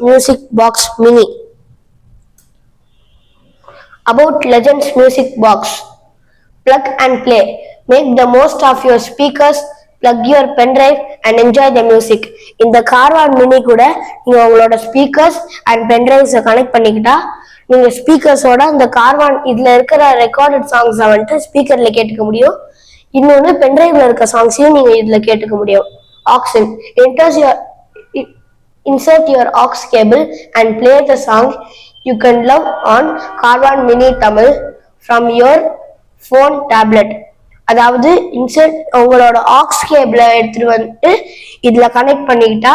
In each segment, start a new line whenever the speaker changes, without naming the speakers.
Music Box Mini. About Legends Music Box. Plug and play. Make the most of your speakers, plug your pen drive and enjoy the music. இந்த Carvaan mini கூட நீங்க உங்களோட speakers and pen டிரைவ்ஸை connect பண்ணிக்கிட்டா நீங்க ஸ்பீக்கர்ஸோட இந்த கார்வான் இதுல இருக்கிற recorded சாங்ஸை வந்துட்டு ஸ்பீக்கர்ல கேட்டுக்க முடியும். இன்னொன்று பென் டிரைவ்ல இருக்க சாங்ஸையும் நீங்க இதுல கேட்டுக்க முடியும். Aux in. Insert your aux cable and play the song you can love on Carvan Mini Tamil from your phone tablet. அதாவது இன்சர்ட் உங்களோட ஆக்ஸ் கேபிள எடுத்துட்டு வந்து இதுல கனெக்ட் பண்ணிக்கிட்டா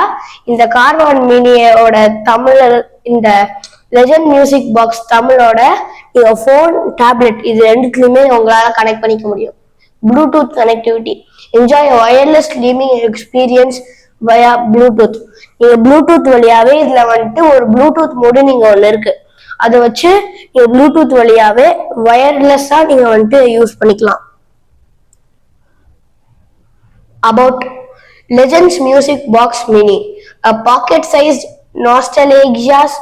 இந்த கார்வான் மினியோட தமிழ் இந்த லெஜண்ட் மியூசிக் பாக்ஸ் தமிழோட நீங்க போன் டேப்லெட் இது ரெண்டுத்துலயுமே உங்களால கனெக்ட் பண்ணிக்க முடியும். Bluetooth connectivity. Enjoy wireless streaming experience via Bluetooth. நீங்க ப்ளூடூத் வழியாவே இதுல வந்துட்டு ஒரு ப்ளூடூத் மோடு நீங்க ஒண்ணு இருக்கு, அதை வச்சு நீங்க ப்ளூடூத் வழியாவே வயர்லெஸ்ஸா நீங்க வந்துட்டு யூஸ் பண்ணிக்கலாம். About Legends Music Box Mini, a pocket-sized nostalgia's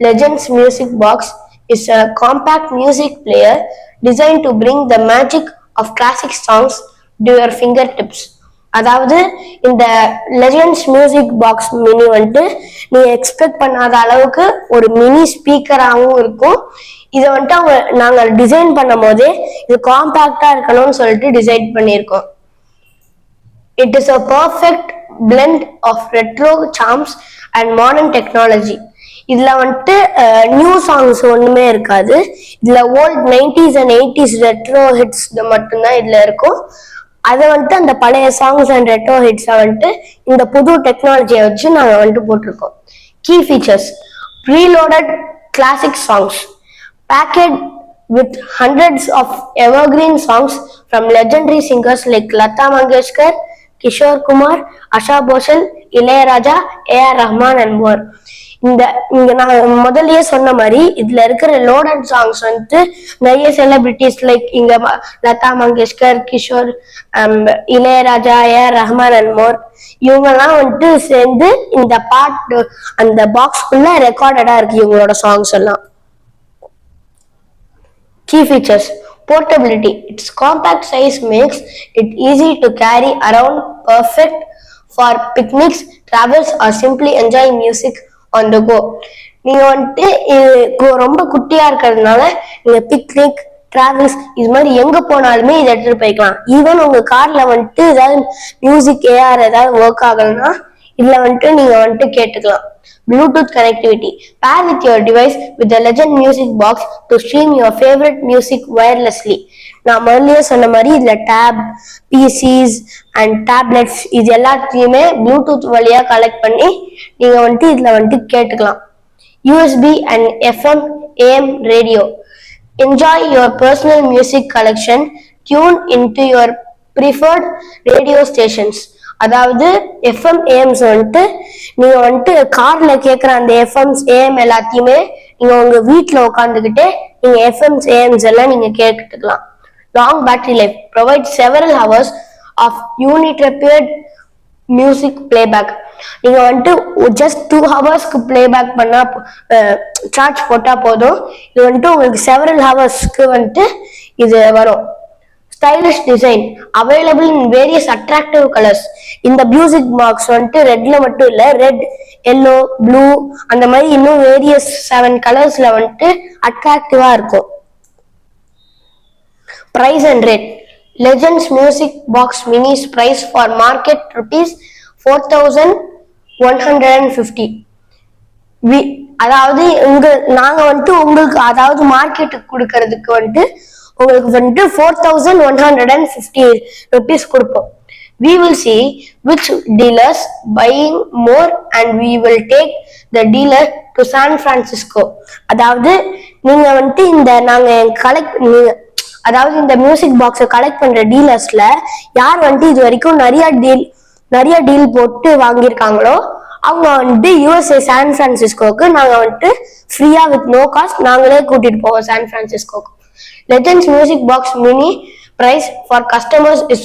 Legends Music Box is a compact music player designed to bring the magic of classic songs to your fingertips. அதாவது இந்த லெஜண்ட்ஸ் மியூசிக் பாக்ஸ் மினி வந்துட்டு நீங்க expect பண்ணாத அளவுக்கு ஒரு mini ஸ்பீக்கராகவும் இருக்கும். இதை வந்துட்டு நாங்க டிசைன் பண்ணும் போதே இது காம்பாக்டா இருக்கணும்னு சொல்லிட்டு டிசைன் பண்ணியிருக்கோம். It is a perfect blend of retro charms and modern technology. இதுல வந்துட்டு நியூ சாங்ஸ் ஒண்ணுமே இருக்காது. இதுல volt 90s and 80s retro hits மட்டும்தான் இதுல இருக்கும். அதை வந்துட்டு அந்த பழைய சாங்ஸ் அண்ட் ரெட்ரோ ஹிட்ஸை வந்துட்டு இந்த புது டெக்னாலஜியை வச்சு நாங்கள் வந்துட்டு போட்டிருக்கோம். Key features. Preloaded classic songs packed with hundreds of evergreen songs from legendary singers like Lata Mangeshkar, Kishore Kumar, Asha Bhosle, Ilayaraja, A.R. Rahman and more. இங்க நான் முதல்லயே சொன்ன மாதிரி இதுல இருக்கிற லோடட் சாங்ஸ் வந்துட்டு நிறைய செலிபிரிட்டிஸ் லைக் இங்க Lata Mangeshkar, Kishore, Ilaiyaraaja, A.R. Rahman and more இவங்கெல்லாம் வந்துட்டு சேர்ந்து இந்த பாட்டு அந்த பாக்ஸ்குள்ள ரெக்கார்டடா இருக்கு இவங்களோட சாங்ஸ் எல்லாம். Key features. Portability. Its compact size makes it easy to carry around, perfect for picnics, travels or simply enjoying music on the go. நீங்க வந்துட்டு ரொம்ப குட்டியா இருக்கிறதுனால நீங்க பிக்னிக், டிராவல்ஸ் இது மாதிரி எங்க போனாலுமே இதை எடுத்துட்டு போய்க்கலாம். ஈவன் உங்க கார்ல வந்துட்டு ஏதாவது மியூசிக் ஏஆர் ஏதாவது ஒர்க் ஆகலன்னா இதுல வந்துட்டு நீங்க வந்துட்டு கேட்டுக்கலாம். Bluetooth connectivity. Pair with your device with the Legend Music Box to stream your favorite music wirelessly. நான் முதல்லயே சொன்ன மாதிரி இதுல டேப், பிசிஸ் அண்ட் டேப்லெட்ஸ் இது எல்லாத்தையுமே ப்ளூடூத் வழியா கலெக்ட் பண்ணி நீங்க வந்துட்டு இதுல வந்துட்டு கேட்டுக்கலாம். USB and FM AM radio. Enjoy your personal music collection. Tune into your preferred radio stations. அதாவது எஃப்எம் ஏஎம்ஸ் வந்துட்டு நீங்க வந்துட்டு கார்ல கேட்குற அந்த எஃப்எம்ஸ் ஏஎம் எல்லாத்தையுமே நீங்க உங்க வீட்டுல உட்காந்துக்கிட்டே நீங்க எஃப்எம்ஸ் ஏஎம்ஸ் எல்லாம் நீங்க கேட்டுக்கலாம். Long battery life. Provide several hours of uninterrupted music playback. நீங்க வந்துட்டு ஜஸ்ட் 2 ஹவர்ஸ்க்கு பிளேபேக் பண்ணா சார்ஜ் போட்டா போதும். இது வந்துட்டு உங்களுக்கு செவரல் ஹவர்ஸ்க்கு வந்துட்டு இது வரும். Stylish design. Available in various attractive colors. இந்த மியூசிக் பாக்ஸ் வந்துட்டு ரெட்ல மட்டும் இல்ல, ரெட், எல்லோ, ப்ளூ அந்த மாதிரி இன்னும் வேரியஸ் 7 கலர்ஸ்ல வந்துட்டு அட்ராக்டிவா இருக்கும். Price and rate. Legends Music Box Mini's price for market ₹4,150. அதாவது நாங்க வந்துட்டு உங்களுக்கு அதாவது மார்க்கெட்டுக்கு கொடுக்கறதுக்கு வந்துட்டு உங்களுக்கு வந்துட்டு ₹4,150 கொடுப்போம். We will see which dealers buying more and we will take the dealer to San Francisco. அதாவது நீங்க வந்துட்டு அதாவது இந்த மியூசிக் பாக்ஸை கலெக்ட் பண்ற டீலர்ஸ்ல யார் வந்துட்டு இது வரைக்கும் நிறைய டீல் போட்டு வாங்கியிருக்காங்களோ அவங்க வந்துட்டு USA சான் பிரான்சிஸ்கோக்கு நாங்க வந்துட்டு ஃப்ரீயா வித் நோ காஸ்ட் நாங்களே கூட்டிட்டு போவோம் San பிரான்சிஸ்கோக்கு. Legends Music Box Mini price for customers is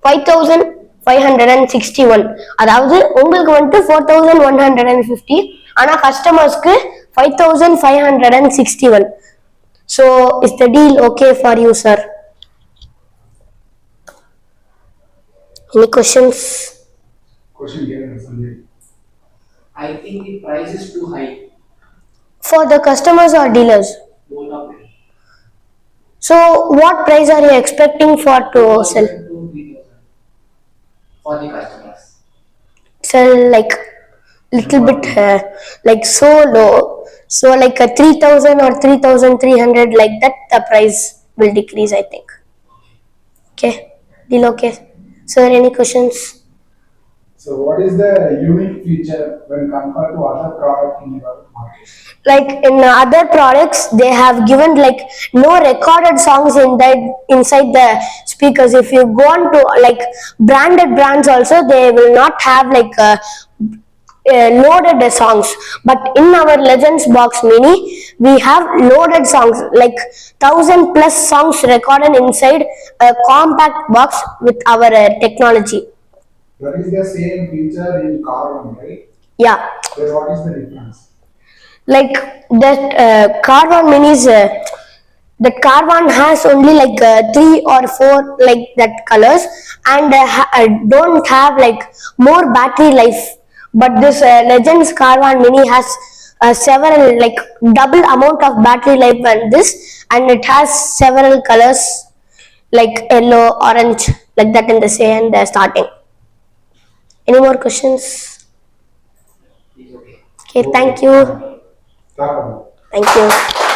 ₹5,561. அதாவது உங்களுக்கு வந்துட்டு 4,150, ஆனா கஸ்டமர்ஸ்க்கு 5561. So is the deal okay for you, sir? Any questions?
Question here, Sanjay. I think the price is too high.
For the customers or dealers?
Both of them.
So what price are you expecting for to sell?
2,000 to 3,000 for the customers.
Sell like little bit like so low. So like a 3000 or 3300, like that the price will decrease, I think. Okay, deal okay. Sir, any questions?
So what is the unique feature when compared to other product in your market?
Like in other products they have given like no recorded songs in that inside the speakers. If you go on to like branded brands also, they will not have like loaded songs, but in our Legends Box Mini we have loaded songs like 1000 plus songs recorded inside a compact box with our technology.
That is the same feature in car one, right?
Yeah,
Then what is the difference?
like that Carvon Minis, that Carvon has only like 3 or 4 like that colors, and don't have like more battery life. But this Legends Carvon Mini has several like double amount of battery life than this, and it has several colors like yellow, orange, like that in the say and the starting. Any more questions?
It's okay.
Okay, thank you.
Car one.
Thank you.